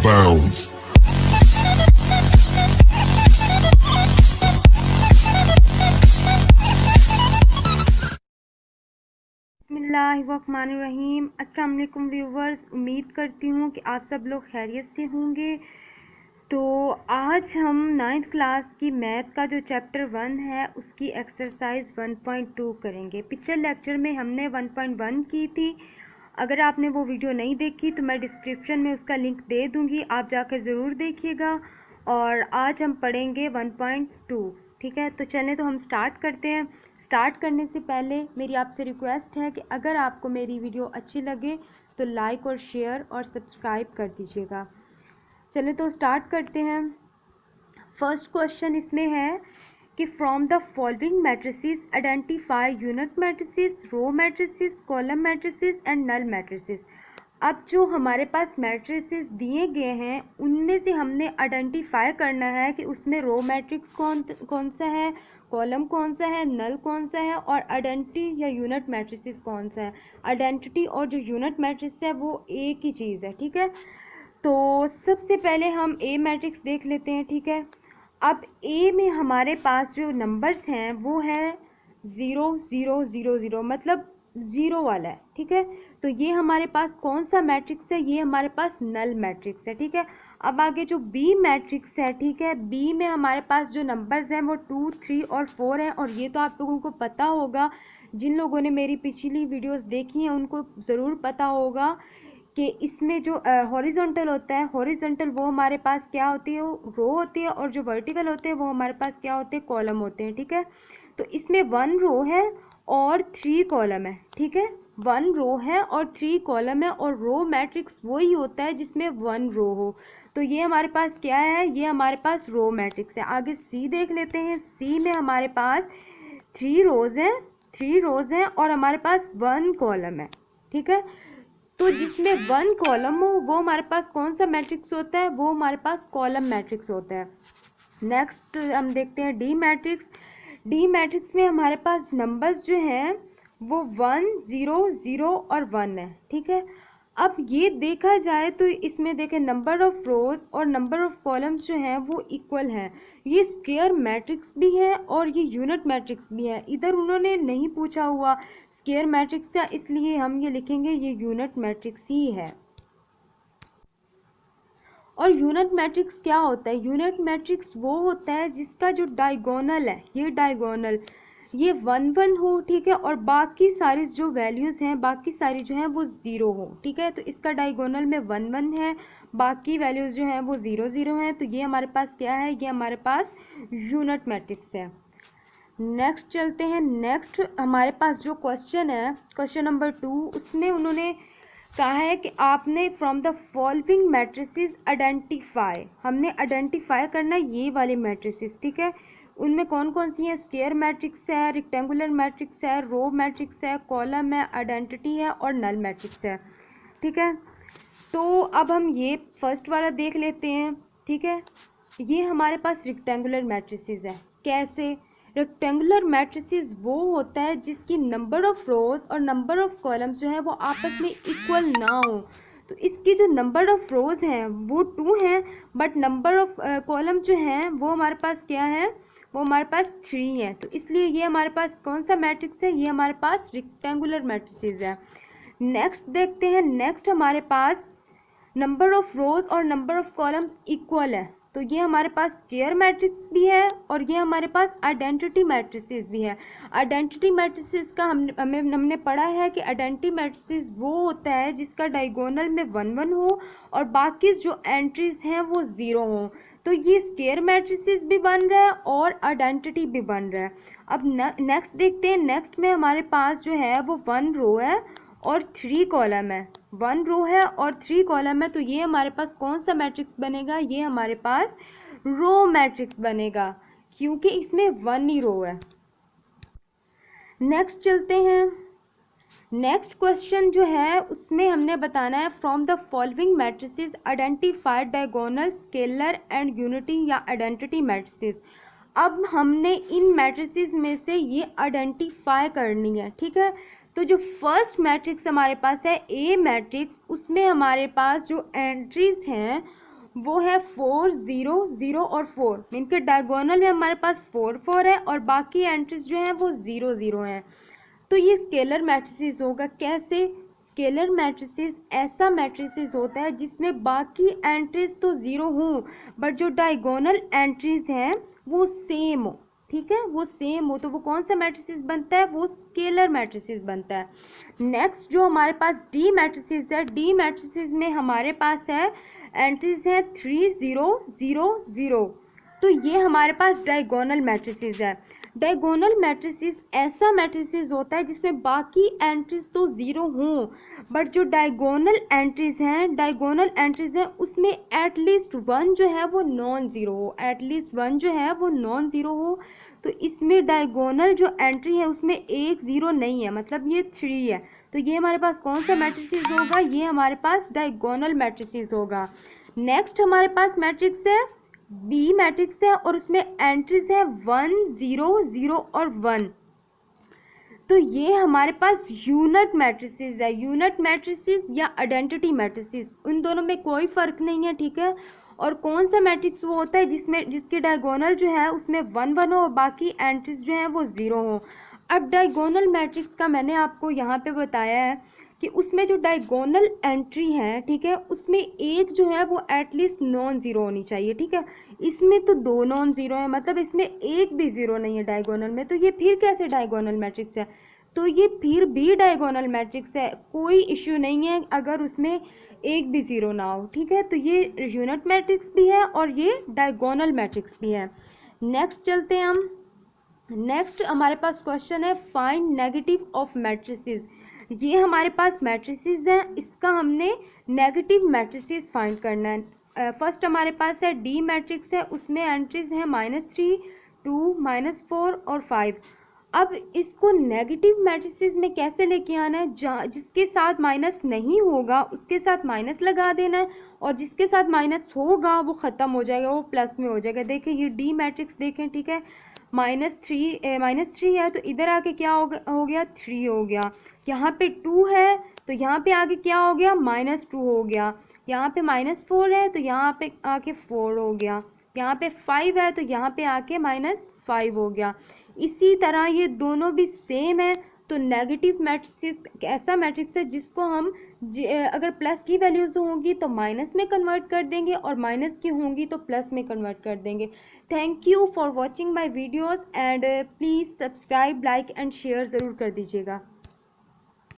bounds. बिस्मिल्लाहिर्रहमानिर्रहीम। अस्सलाम वालेकुम व्यूवर्स, उम्मीद करती हूँ कि आप सब लोग खैरियत से होंगे। तो आज हम 9th क्लास की मैथ का जो चैप्टर 1 है उसकी एक्सरसाइज 1.2 करेंगे। पिछले लेक्चर में हमने 1.1 की थी। अगर आपने वो वीडियो नहीं देखी तो मैं डिस्क्रिप्शन में उसका लिंक दे दूँगी, आप जाकर ज़रूर देखिएगा। और आज हम पढ़ेंगे 1.2। ठीक है, तो चलें तो हम स्टार्ट करते हैं। स्टार्ट करने से पहले मेरी आपसे रिक्वेस्ट है कि अगर आपको मेरी वीडियो अच्छी लगे तो लाइक और शेयर और सब्सक्राइब कर दीजिएगा। चलिए तो स्टार्ट करते हैं। फर्स्ट क्वेश्चन इसमें है कि from the following matrices identify unit matrices, row matrices, column matrices and null matrices. अब जो हमारे पास मैट्रिसेस दिए गए हैं उनमें से हमने आइडेंटिफाई करना है कि उसमें रो मैट्रिक्स कौन सा है, कॉलम कौन सा है, नल कौन सा है और आइडेंटिटी या यूनिट मैट्रिसेस कौन सा है। आइडेंटिटी और जो यूनिट मैट्रिक्स है वो एक ही चीज़ है। ठीक है, तो सबसे पहले हम ए मैट्रिक्स देख लेते हैं। ठीक है, अब ए में हमारे पास जो नंबर्स हैं वो है 0 0 0 0, मतलब ज़ीरो वाला है। ठीक है, तो ये हमारे पास कौन सा मैट्रिक्स है, ये हमारे पास नल मैट्रिक्स है। ठीक है, अब आगे जो बी मैट्रिक्स है, ठीक है, बी में हमारे पास जो नंबर्स हैं वो 2 3 और 4 हैं। और ये तो आप लोगों को पता होगा, जिन लोगों ने मेरी पिछली वीडियोस देखी हैं उनको ज़रूर पता होगा कि इसमें जो हॉरिजॉन्टल होता है, हॉरिजॉन्टल वो हमारे पास क्या होती है, रो होती है, और जो वर्टिकल होते हैं वो हमारे पास क्या होते हैं, कॉलम होते हैं। ठीक है, तो इसमें 1 रो है और 3 कॉलम है। ठीक है, 1 रो है और 3 कॉलम है, और रो मैट्रिक्स वही होता है जिसमें 1 रो हो। तो ये हमारे पास क्या है, ये हमारे पास रो मैट्रिक्स है। आगे सी देख लेते हैं। सी में हमारे पास 3 रोज हैं, 3 रोज हैं और हमारे पास 1 कॉलम है। ठीक है, तो जिसमें 1 कॉलम हो वो हमारे पास कौन सा मैट्रिक्स होता है, वो हमारे पास कॉलम मैट्रिक्स होता है। नेक्स्ट हम देखते हैं डी मैट्रिक्स। डी मैट्रिक्स में हमारे पास नंबर्स जो हैं वो 1 0 0 और 1 है। ठीक है, अब ये देखा जाए तो इसमें देखें नंबर ऑफ रोज और नंबर ऑफ कॉलम्स जो हैं वो इक्वल हैं। ये स्क्वायर मैट्रिक्स भी है और ये यूनिट मैट्रिक्स भी है। इधर उन्होंने नहीं पूछा हुआ स्क्वायर मैट्रिक्स का, इसलिए हम ये लिखेंगे ये यूनिट मैट्रिक्स ही है। और यूनिट मैट्रिक्स क्या होता है, यूनिट मैट्रिक्स वो होता है जिसका जो डायगोनल है, ये डायगोनल ये 1 1 हो। ठीक है, और बाकी सारी जो वैल्यूज़ हैं, बाकी सारी जो हैं वो 0 हो। ठीक है, तो इसका डायगोनल में 1 1 है, बाकी वैल्यूज़ जो हैं वो 0 0 हैं। तो ये हमारे पास क्या है, ये हमारे पास यूनिट मैट्रिक्स है। नेक्स्ट चलते हैं। नेक्स्ट हमारे पास जो क्वेश्चन है, क्वेश्चन नंबर 2, उसमें उन्होंने कहा है कि आपने from the following matrices identify, हमने आइडेंटिफाई करना है ये वाले मैट्रिसेस। ठीक है, उनमें कौन कौन सी हैं, स्क्वायर मैट्रिक्स है, रेक्टेंगुलर मैट्रिक्स है, रो मैट्रिक्स है, कॉलम है, आइडेंटिटी है और नल मैट्रिक्स है। ठीक है, तो अब हम ये फर्स्ट वाला देख लेते हैं। ठीक है, ये हमारे पास रेक्टेंगुलर मैट्रिसेस है। कैसे, रेक्टेंगुलर मैट्रिसेस वो होता है जिसकी नंबर ऑफ रोज और नंबर ऑफ कॉलम्स जो है वो आपस में इक्वल ना हो। तो इसकी जो नंबर ऑफ रोज हैं वो 2 हैं, बट नंबर ऑफ कॉलम जो हैं वो हमारे पास क्या है, वो हमारे पास 3 है। तो इसलिए ये हमारे पास कौन सा मैट्रिक्स है, ये हमारे पास रेक्टेंगुलर मैट्रिसेस है। नेक्स्ट देखते हैं। नेक्स्ट हमारे पास नंबर ऑफ रोज और नंबर ऑफ कॉलम्स इक्वल है, तो ये हमारे पास स्क्वायर मैट्रिक्स भी है और ये हमारे पास आइडेंटिटी मैट्रिसेस भी है। आइडेंटिटी मैट्रिसेस का हमने पढ़ा है कि आइडेंटिटी मैट्रिसेस वो होता है जिसका डायगोनल में 1 1 हो और बाकी जो एंट्रीज हैं वो 0 हो। तो ये स्क्वायर मैट्रिसेस भी बन रहा है और आइडेंटिटी भी बन रहा है। अब नेक्स्ट देखते हैं। नेक्स्ट में हमारे पास जो है वो 1 रो है और 3 कॉलम है। 1 रो है और 3 कॉलम है, तो ये हमारे पास कौन सा मैट्रिक्स बनेगा, ये हमारे पास रो मैट्रिक्स बनेगा, क्योंकि इसमें 1 ही रो है। नेक्स्ट चलते हैं। नेक्स्ट क्वेश्चन जो है उसमें हमने बताना है from the following matrices identified diagonal, scalar and unity या आइडेंटिटी मैट्रिसेस। अब हमने इन मैट्रिसेस में से ये आइडेंटिफाई करनी है। ठीक है, तो जो फर्स्ट मैट्रिक्स हमारे पास है ए मैट्रिक्स, उसमें हमारे पास जो एंट्रीज हैं वो है 4 0 0 और 4। इनके डायगोनल में हमारे पास 4 4 है और बाकी एंट्रीज जो हैं वो 0 0 हैं। तो ये स्केलर मैट्रिसेस होगा। कैसे? स्केलर मैट्रिसेस ऐसा मैट्रिसेस होता है जिसमें बाकी एंट्रीज तो ज़ीरो हों बट जो डायगोनल एंट्रीज हैं वो सेम हो। ठीक है, वो सेम हो तो वो कौन सा मैट्रिसेस बनता है? वो स्केलर मैट्रिसेस बनता है। नेक्स्ट जो हमारे पास डी मैट्रिसेस है, डी मैट्रिसेस में हमारे पास है एंट्रीज है 3 0 0 0। तो ये हमारे पास डायगोनल मैट्रिसेस है। डायगोनल मैट्रिसेस ऐसा मैट्रिसेस होता है जिसमें बाकी एंट्रीज तो ज़ीरो हों बट जो डायगोनल एंट्रीज हैं उसमें एटलीस्ट वन जो है वो नॉन ज़ीरो हो, एटलीस्ट वन जो है वो नॉन ज़ीरो हो। तो इसमें डायगोनल जो एंट्री है उसमें एक ज़ीरो नहीं है, मतलब ये 3 है। तो ये हमारे पास कौन सा मैट्रिसेस होगा? ये हमारे पास डायगोनल मैट्रिसेस होगा। नेक्स्ट हमारे पास मैट्रिक्स है बी मैट्रिक्स है और उसमें एंट्रीज है 1 0 0 और 1। तो ये हमारे पास यूनिट मैट्रिसेस है। यूनिट मैट्रिसेस या आइडेंटिटी मैट्रिसेस, उन दोनों में कोई फर्क नहीं है। ठीक है, और कौन सा मैट्रिक्स वो होता है जिसके डायगोनल जो है उसमें 1 1 हो और बाकी एंट्रीज जो है वो 0 हो। अब डायगोनल मैट्रिक्स का मैंने आपको यहाँ पे बताया है कि उसमें जो डायगोनल एंट्री है, ठीक है, उसमें एक जो है वो एटलीस्ट नॉन ज़ीरो होनी चाहिए। ठीक है, इसमें तो 2 नॉन ज़ीरो है, मतलब इसमें एक भी ज़ीरो नहीं है डायगोनल में। तो ये फिर कैसे डायगोनल मैट्रिक्स है? तो ये फिर भी डायगोनल मैट्रिक्स है, कोई इश्यू नहीं है अगर उसमें एक भी ज़ीरो ना हो। ठीक है, तो ये यूनिट मैट्रिक्स भी है और ये डायगोनल मैट्रिक्स भी है। नेक्स्ट चलते हैं हम। नेक्स्ट हमारे पास क्वेश्चन है फाइंड नेगेटिव ऑफ मैट्रिसेस। ये हमारे पास मैट्रिसेस हैं, इसका हमने नेगेटिव मैट्रिसेस फाइंड करना है। फर्स्ट हमारे पास है डी मैट्रिक्स है, उसमें एंट्रीज हैं -3 2 -4 और 5। अब इसको नेगेटिव मैट्रिसेस में कैसे लेके आना है? जिसके साथ माइनस नहीं होगा उसके साथ माइनस लगा देना है और जिसके साथ माइनस होगा वो ख़त्म हो जाएगा, वो प्लस में हो जाएगा। देखिए ये डी मैट्रिक्स देखें, ठीक है, -3 है तो इधर आके क्या हो गया 3 हो गया। यहाँ पे 2 है तो यहाँ पे आके क्या हो गया -2 हो गया। यहाँ पे -4 है तो यहाँ पे आके 4 हो गया। यहाँ पे 5 है तो यहाँ पे आके -5 हो गया। इसी तरह ये दोनों भी सेम है। तो नेगेटिव मैट्रिक्स ऐसा मैट्रिक्स है जिसको हम अगर प्लस की वैल्यूज होंगी तो माइनस में कन्वर्ट कर देंगे और माइनस की होंगी तो प्लस में कन्वर्ट कर देंगे। Thank you for watching my videos and please subscribe, like and share ज़रूर कर दीजिएगा।